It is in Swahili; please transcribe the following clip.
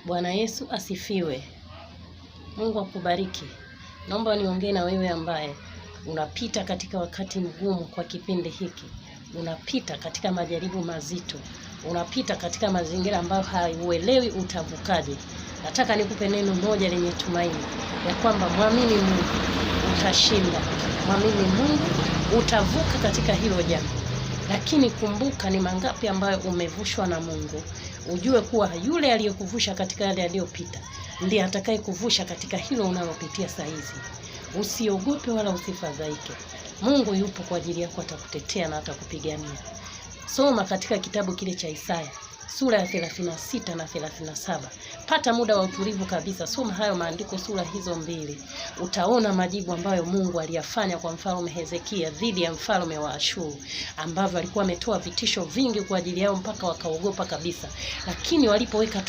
Bwana Yesu asifiwe. Mungu akubariki. Naomba niongee na wewe ambaye unapita katika wakati mgumu kwa kipindi hiki. Unapita katika majaribu mazito. Unapita katika mazingira ambayo hauelewi utavukaje. Nataka nikupe neno moja lenye tumaini ya kwamba mwamini Mungu utashinda. Mwamini Mungu utavuka katika hilo jambo. Lakini kumbuka ni mangapi ambayo umevushwa na Mungu. Ujue kuwa yule aliyekuvusha katika yale aliyopita ndiye atakaye kuvusha katika hilo unalopitia saa hizi. Usiogope wala usifadhaike. Mungu yupo kwa ajili yako, atakutetea na atakupigania. Soma katika kitabu kile cha Isaya sura ya 36 na 37. Pata muda wa utulivu kabisa, soma hayo maandiko, sura hizo mbili. Utaona majibu ambayo Mungu aliyafanya kwa mfalme Hezekia dhidi ya mfalme wa Ashuru, ambavyo alikuwa ametoa vitisho vingi kwa ajili yao mpaka wakaogopa kabisa. Lakini walipoweka